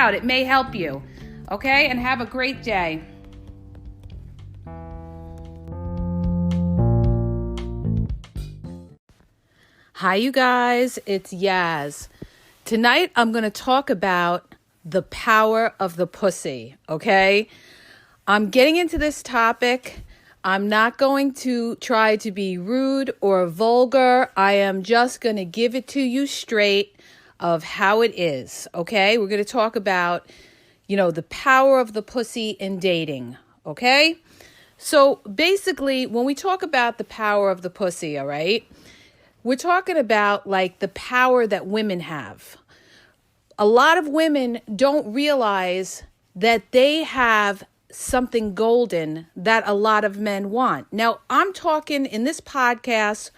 out. It may help you. Okay, and have a great day. Hi, you guys. It's Yaz. Tonight, I'm going to talk about the power of the pussy, okay? I'm getting into this topic. I'm not going to try to be rude or vulgar. I am just going to give it to you straight of how it is, okay? We're going to talk about, the power of the pussy in dating, okay? So basically, when we talk about the power of the pussy, all right, we're talking about like the power that women have. A lot of women don't realize that they have something golden that a lot of men want. Now, I'm talking in this podcast,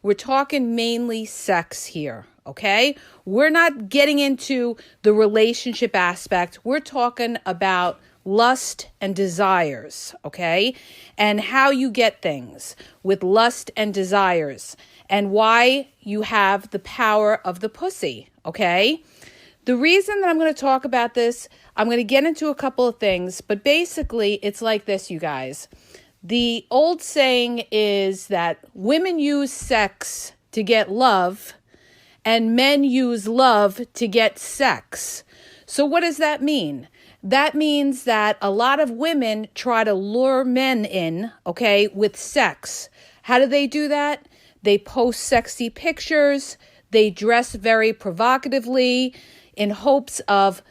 we're talking mainly sex here, okay? We're not getting into the relationship aspect. We're talking about lust and desires, okay? And how you get things with lust and desires and why you have the power of the pussy, okay? The reason that I'm going to talk about this, I'm going to get into a couple of things, but basically it's like this, you guys. The old saying is that women use sex to get love and men use love to get sex. So what does that mean? That means that a lot of women try to lure men in, okay, with sex. How do they do that? They post sexy pictures. They dress very provocatively in hopes of,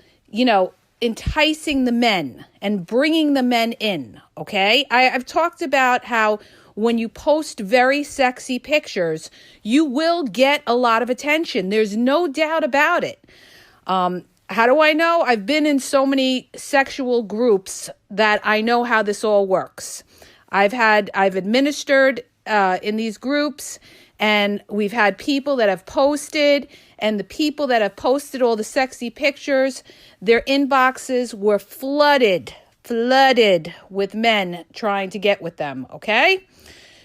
enticing the men and bringing the men in, okay? I've talked about how when you post very sexy pictures, you will get a lot of attention. There's no doubt about it. How do I know? I've been in so many sexual groups that I know how this all works. I've administered in these groups, and we've had people that have posted, and the people that have posted all the sexy pictures, their inboxes were flooded with men trying to get with them, okay?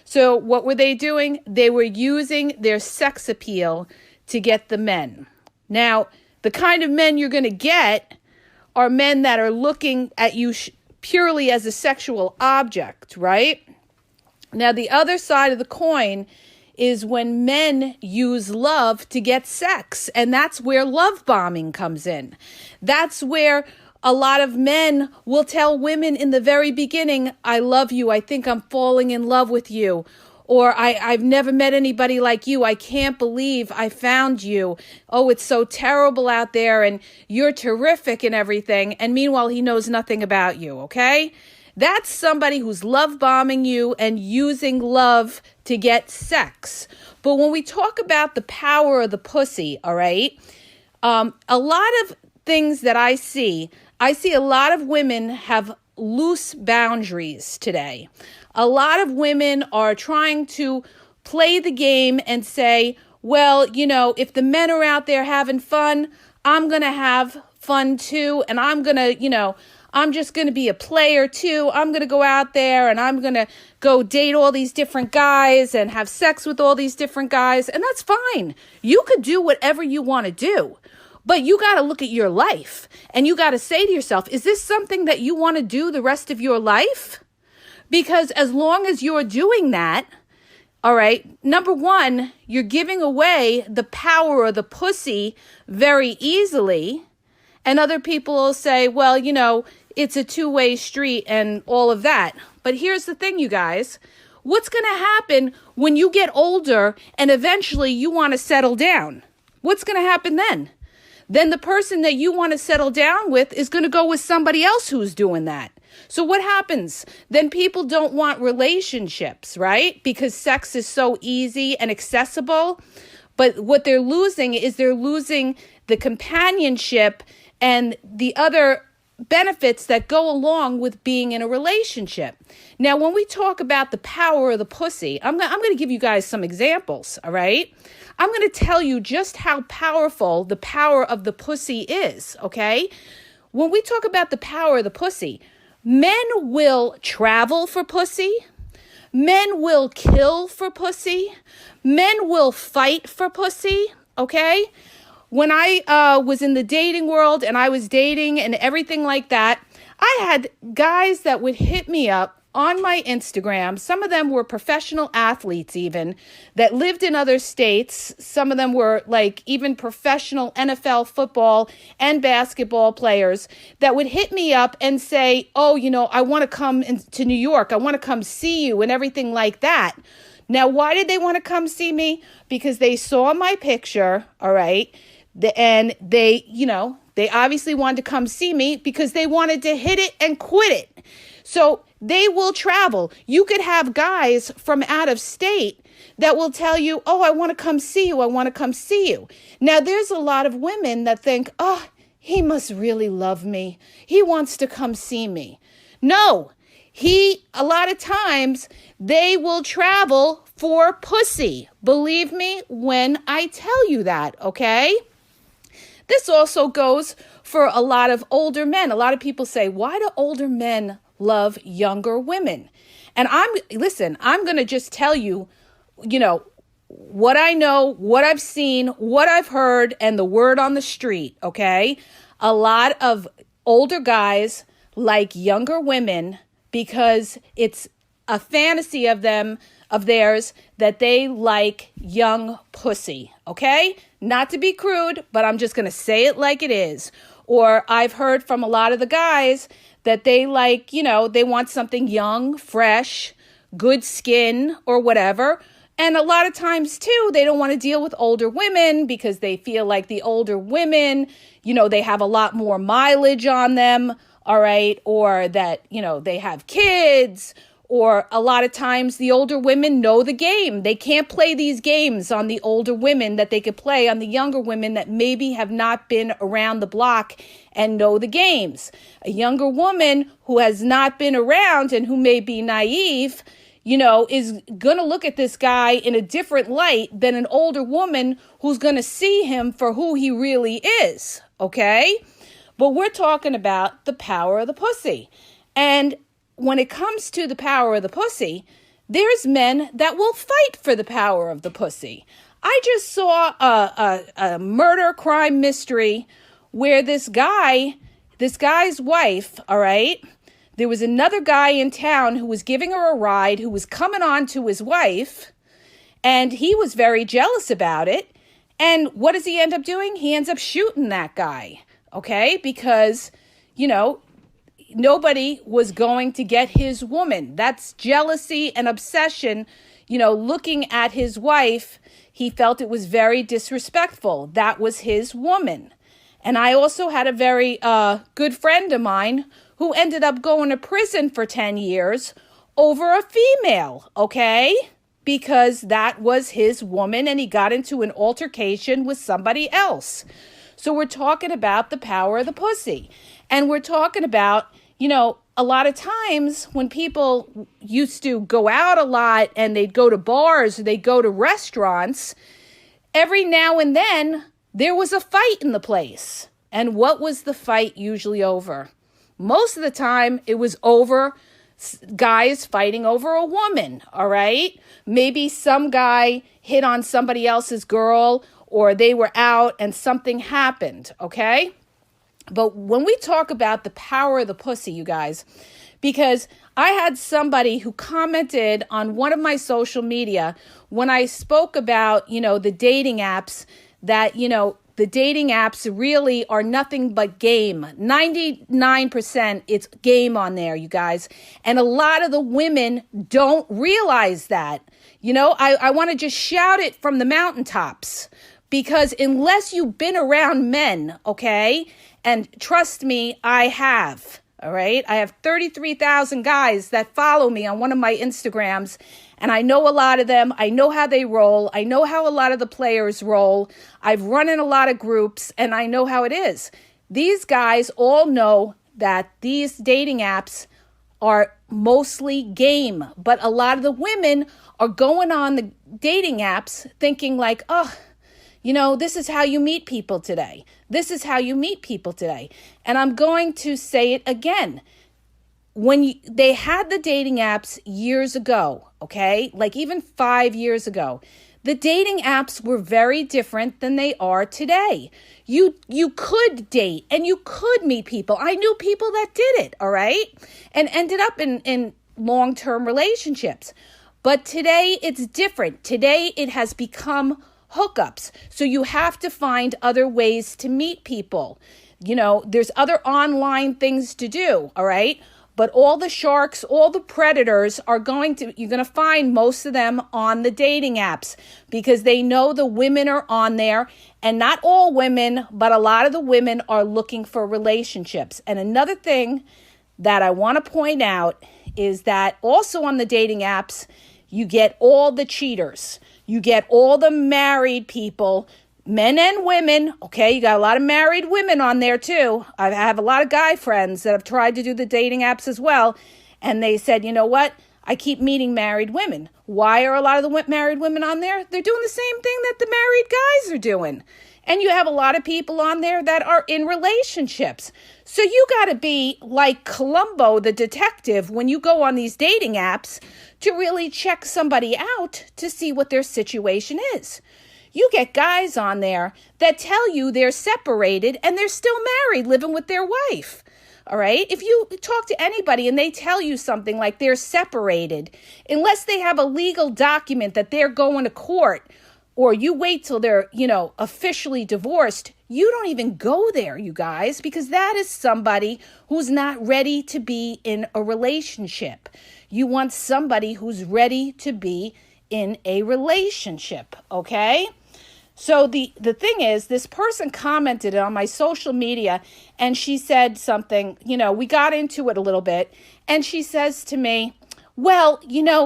So what were they doing? They were using their sex appeal to get the men. Now, the kind of men you're going to get are men that are looking at you purely as a sexual object, right? Now, the other side of the coin is when men use love to get sex, and that's where love bombing comes in. That's where a lot of men will tell women in the very beginning, I love you, I think I'm falling in love with you, or I've never met anybody like you, I can't believe I found you, oh, it's so terrible out there, and you're terrific and everything, and meanwhile, he knows nothing about you, okay? That's somebody who's love bombing you and using love to get sex. But when we talk about the power of the pussy, all right, a lot of things that I see a lot of women have loose boundaries today. A lot of women are trying to play the game and say, well, if the men are out there having fun, I'm going to have fun too. And I'm going to, I'm just going to be a player too. I'm going to go out there and I'm going to go date all these different guys and have sex with all these different guys. And that's fine. You could do whatever you want to do. But you got to look at your life and you got to say to yourself, is this something that you want to do the rest of your life? Because as long as you're doing that, all right, number one, you're giving away the power of the pussy very easily. And other people will say, well, it's a two-way street and all of that. But here's the thing, you guys. What's going to happen when you get older and eventually you want to settle down? What's going to happen then? Then the person that you want to settle down with is going to go with somebody else who's doing that. So what happens? Then people don't want relationships, right? Because sex is so easy and accessible. But what they're losing is the companionship and the other benefits that go along with being in a relationship. Now, when we talk about the power of the pussy, I'm going to give you guys some examples, all right? I'm going to tell you just how powerful the power of the pussy is, okay? When we talk about the power of the pussy, men will travel for pussy. Men will kill for pussy. Men will fight for pussy, okay? when I was in the dating world and I was dating and everything like that, I had guys that would hit me up on my Instagram. Some of them were professional athletes even that lived in other states. Some of them were like even professional NFL football and basketball players that would hit me up and say, oh, I want to come to New York. I want to come see you and everything like that. Now, why did they want to come see me? Because they saw my picture, all right? And they obviously wanted to come see me because they wanted to hit it and quit it. So they will travel. You could have guys from out of state that will tell you, oh, I want to come see you. I want to come see you. Now, there's a lot of women that think, oh, he must really love me. He wants to come see me. No, a lot of times they will travel for pussy. Believe me when I tell you that, okay? This also goes for a lot of older men. A lot of people say, why do older men love younger women? And I'm going to just tell you, what I know, what I've seen, what I've heard, and the word on the street, okay? A lot of older guys like younger women because it's a fantasy of theirs that they like young pussy, okay? Not to be crude, but I'm just going to say it like it is. Or I've heard from a lot of the guys that they like, they want something young, fresh, good skin or whatever. And a lot of times too, they don't want to deal with older women because they feel like the older women, they have a lot more mileage on them, all right? Or that, they have kids. Or a lot of times the older women know the game. They can't play these games on the older women that they could play on the younger women that maybe have not been around the block and know the games. A younger woman who has not been around and who may be naive, is going to look at this guy in a different light than an older woman who's going to see him for who he really is, okay? But we're talking about the power of the pussy. And when it comes to the power of the pussy, there's men that will fight for the power of the pussy. I just saw a murder crime mystery where this guy's wife, all right, there was another guy in town who was giving her a ride, who was coming on to his wife, and he was very jealous about it. And what does he end up doing? He ends up shooting that guy, okay, because, nobody was going to get his woman. That's jealousy and obsession. Looking at his wife, he felt it was very disrespectful. That was his woman. And I also had a very good friend of mine who ended up going to prison for 10 years over a female, okay? Because that was his woman and he got into an altercation with somebody else. So we're talking about the power of the pussy. And we're talking about, a lot of times when people used to go out a lot and they'd go to bars, or they'd go to restaurants, every now and then there was a fight in the place. And what was the fight usually over? Most of the time it was over guys fighting over a woman, all right? Maybe some guy hit on somebody else's girl or they were out and something happened, okay? But when we talk about the power of the pussy, you guys, because I had somebody who commented on one of my social media when I spoke about, the dating apps that, the dating apps really are nothing but game. 99% it's game on there, you guys. And a lot of the women don't realize that. I want to just shout it from the mountaintops because unless you've been around men, okay, and trust me, I have, all right? I have 33,000 guys that follow me on one of my Instagrams, and I know a lot of them. I know how they roll. I know how a lot of the players roll. I've run in a lot of groups, and I know how it is. These guys all know that these dating apps are mostly game, but a lot of the women are going on the dating apps thinking like, oh, this is how you meet people today. This is how you meet people today. And I'm going to say it again. When they had the dating apps years ago, okay, like even 5 years ago, the dating apps were very different than they are today. You could date and you could meet people. I knew people that did it, all right, and ended up in long-term relationships. But today it's different. Today it has become hookups. So you have to find other ways to meet people. There's other online things to do, all right? But all the sharks, all the predators you're going to find most of them on the dating apps because they know the women are on there, and not all women, but a lot of the women are looking for relationships. And another thing that I want to point out is that also on the dating apps, you get all the cheaters. You get all the married people, men and women. Okay, you got a lot of married women on there too. I have a lot of guy friends that have tried to do the dating apps as well. And they said, you know what? I keep meeting married women. Why are a lot of the married women on there? They're doing the same thing that the married guys are doing. And you have a lot of people on there that are in relationships. So you got to be like Columbo, the detective, when you go on these dating apps to really check somebody out to see what their situation is. You get guys on there that tell you they're separated and they're still married, living with their wife. All right. If you talk to anybody and they tell you something like they're separated, unless they have a legal document that they're going to court, or you wait till they're, officially divorced, you don't even go there, you guys, because that is somebody who's not ready to be in a relationship. You want somebody who's ready to be in a relationship, okay? So the thing is, this person commented on my social media and she said something, we got into it a little bit, and she says to me, well,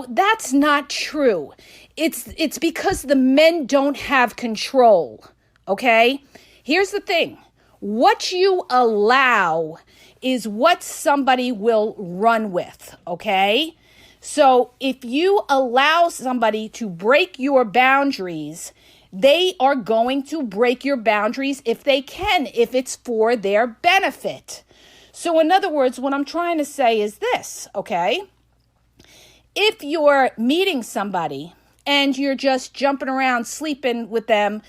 that's not true. It's because the men don't have control, okay? Here's the thing. What you allow is what somebody will run with, okay? So if you allow somebody to break your boundaries, they are going to break your boundaries if they can, if it's for their benefit. So in other words, what I'm trying to say is this, okay? If you're meeting somebody and you're just jumping around, sleeping with them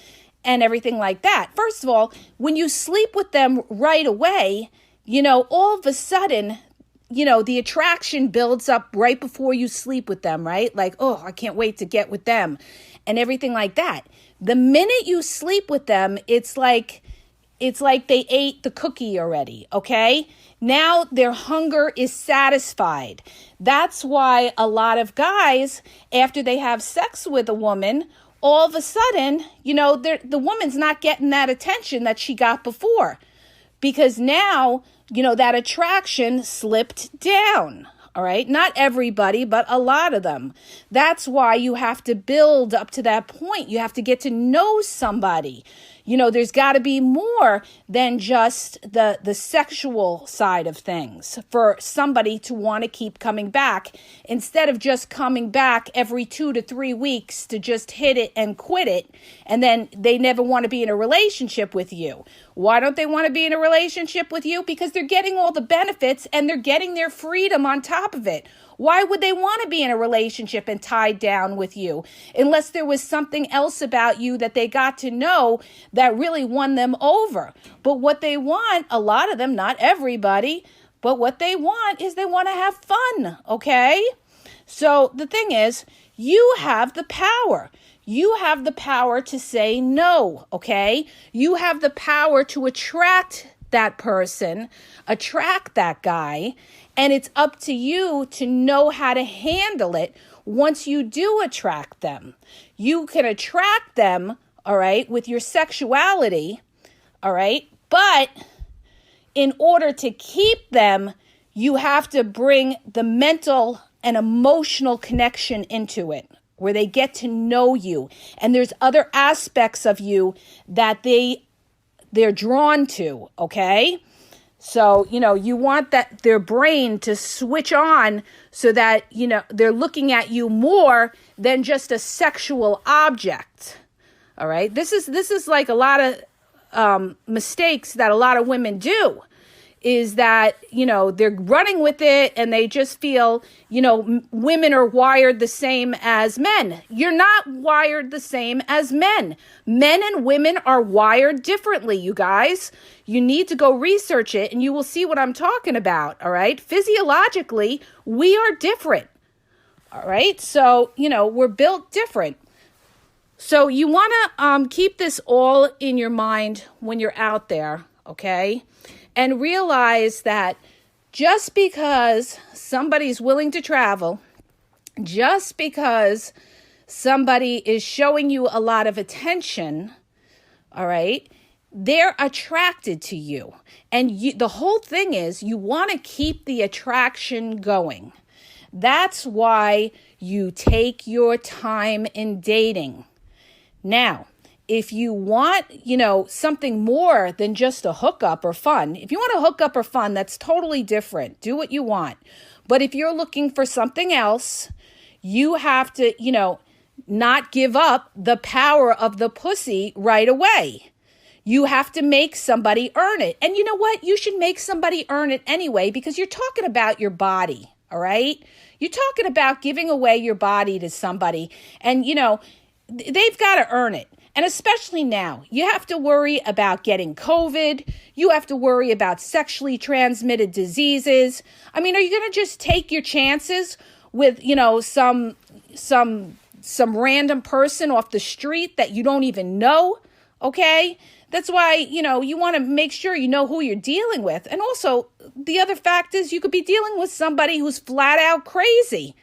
and everything like that, first of all, when you sleep with them right away, all of a sudden, the attraction builds up right before you sleep with them, right? Like, oh, I can't wait to get with them and everything like that. The minute you sleep with them, it's like they ate the cookie already, okay? Now their hunger is satisfied. That's why a lot of guys, after they have sex with a woman, all of a sudden, the woman's not getting that attention that she got before. Because now, that attraction slipped down. All right. Not everybody, but a lot of them. That's why you have to build up to that point. You have to get to know somebody. There's got to be more than just the sexual side of things for somebody to want to keep coming back, instead of just coming back every 2 to 3 weeks to just hit it and quit it. And then they never want to be in a relationship with you. Why don't they want to be in a relationship with you? Because they're getting all the benefits and they're getting their freedom on top of it. Why would they want to be in a relationship and tied down with you unless there was something else about you that they got to know that really won them over? But what they want, a lot of them, not everybody, but what they want is they want to have fun, okay? So the thing is, you have the power. You have the power to say no, okay? You have the power to attract that person, attract that guy, and it's up to you to know how to handle it once you do attract them. You can attract them, all right, with your sexuality, all right, but in order to keep them, you have to bring the mental and emotional connection into it, where they get to know you. And there's other aspects of you that they're drawn to, okay? So, you want their brain to switch on so that, they're looking at you more than just a sexual object. All right. This is like a lot of mistakes that a lot of women do is that, they're running with it and they just feel, women are wired the same as men. You're not wired the same as men. Men and women are wired differently, you guys. You need to go research it and you will see what I'm talking about, all right? Physiologically, we are different, all right? So, we're built different. So you want to keep this all in your mind when you're out there, okay? And realize that just because somebody's willing to travel, just because somebody is showing you a lot of attention, all right, they're attracted to you. And the whole thing is you want to keep the attraction going. That's why you take your time in dating. Now, if you want, something more than just a hookup or fun, if you want a hookup or fun, that's totally different. Do what you want. But if you're looking for something else, you have to, not give up the power of the pussy right away. You have to make somebody earn it. And you know what? You should make somebody earn it anyway, because you're talking about your body, all right? You're talking about giving away your body to somebody. And, they've got to earn it. And especially now, you have to worry about getting COVID. You have to worry about sexually transmitted diseases. I mean, are you going to just take your chances with, some random person off the street that you don't even know? Okay? That's why, you want to make sure you know who you're dealing with. And also, the other fact is you could be dealing with somebody who's flat out crazy.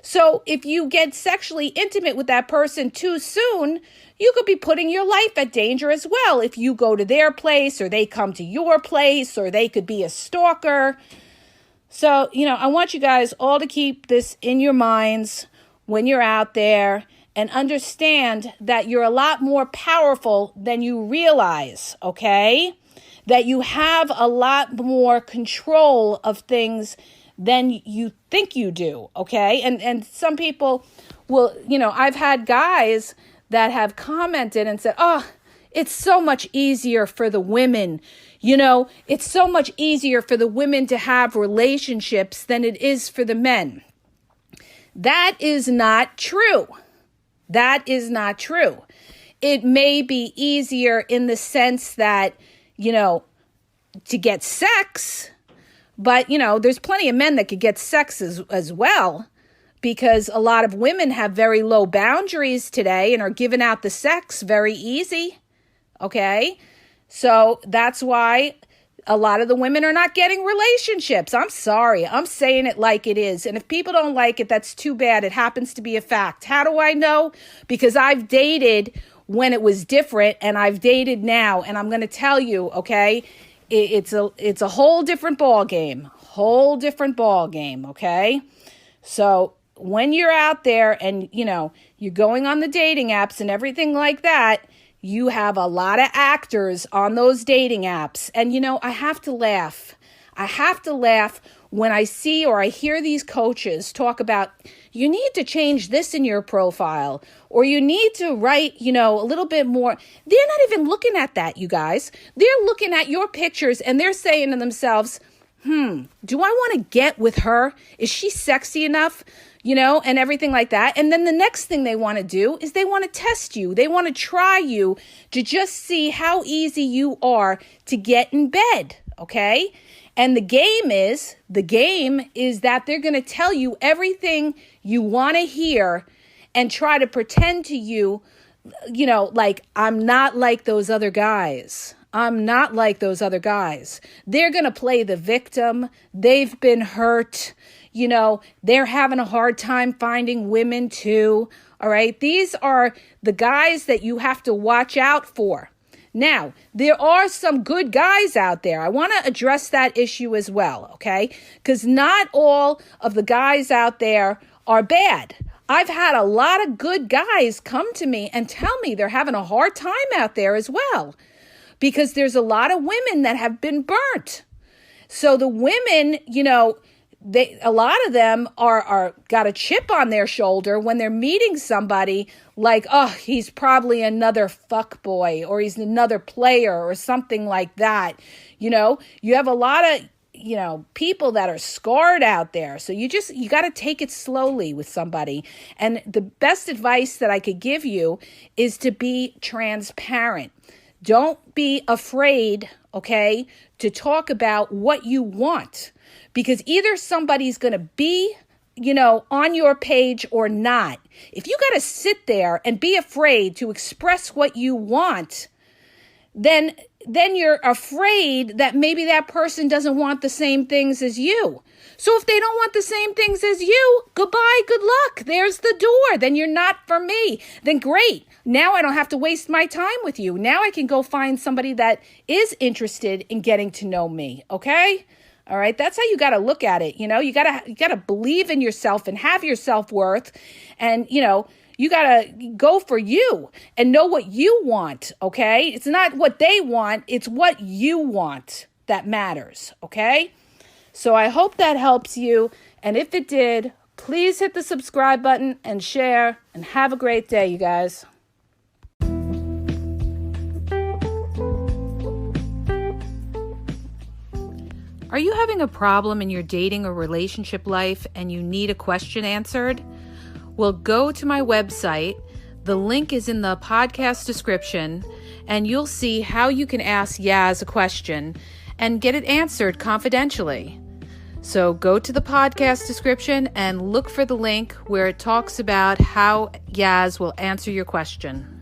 So if you get sexually intimate with that person too soon, you could be putting your life at danger as well. If you go to their place or they come to your place, or they could be a stalker. So, I want you guys all to keep this in your minds when you're out there and understand that you're a lot more powerful than you realize, okay? That you have a lot more control of things than you think you do, okay? And some people will, I've had guys that have commented and said, oh, it's so much easier for the women. It's so much easier for the women to have relationships than it is for the men. That is not true. That is not true. It may be easier in the sense that, to get sex, but, there's plenty of men that could get sex as well, because a lot of women have very low boundaries today and are giving out the sex very easy, okay? So that's why a lot of the women are not getting relationships. I'm sorry. I'm saying it like it is. And if people don't like it, that's too bad. It happens to be a fact. How do I know? Because I've dated when it was different, and I've dated now. And I'm going to tell you, okay, it's a whole different ball game, okay? So when you're out there and, you're going on the dating apps and everything like that, you have a lot of actors on those dating apps. And, I have to laugh. When I see or I hear these coaches talk about, you need to change this in your profile, or you need to write, a little bit more. They're not even looking at that, you guys. They're looking at your pictures and they're saying to themselves, do I want to get with her? Is she sexy enough? And everything like that. And then the next thing they want to do is they want to test you. They want to try you to just see how easy you are to get in bed, okay? And the game is that they're going to tell you everything you want to hear and try to pretend to you, like, I'm not like those other guys. I'm not like those other guys. They're going to play the victim. They've been hurt. They're having a hard time finding women too. All right. These are the guys that you have to watch out for. Now, there are some good guys out there. I want to address that issue as well. Okay. Because not all of the guys out there are bad. I've had a lot of good guys come to me and tell me they're having a hard time out there as well, because there's a lot of women that have been burnt. So the women, a lot of them are got a chip on their shoulder when they're meeting somebody like, oh, he's probably another fuck boy, or he's another player, or something like that. You have a lot of, people that are scarred out there. So you got to take it slowly with somebody. And the best advice that I could give you is to be transparent. Don't be afraid, okay, to talk about what you want, because either somebody's going to be, on your page or not. If you got to sit there and be afraid to express what you want, then you're afraid that maybe that person doesn't want the same things as you. So if they don't want the same things as you, goodbye, good luck. There's the door. Then you're not for me. Then great. Now I don't have to waste my time with you. Now I can go find somebody that is interested in getting to know me. Okay? All right. That's how you got to look at it. You got to believe in yourself and have your self-worth. And, you got to go for you and know what you want, okay? It's not what they want. It's what you want that matters, okay? So I hope that helps you. And if it did, please hit the subscribe button and share. And have a great day, you guys. Are you having a problem in your dating or relationship life and you need a question answered? Well, go to my website. The link is in the podcast description, and you'll see how you can ask Yaz a question and get it answered confidentially. So go to the podcast description and look for the link where it talks about how Yaz will answer your question.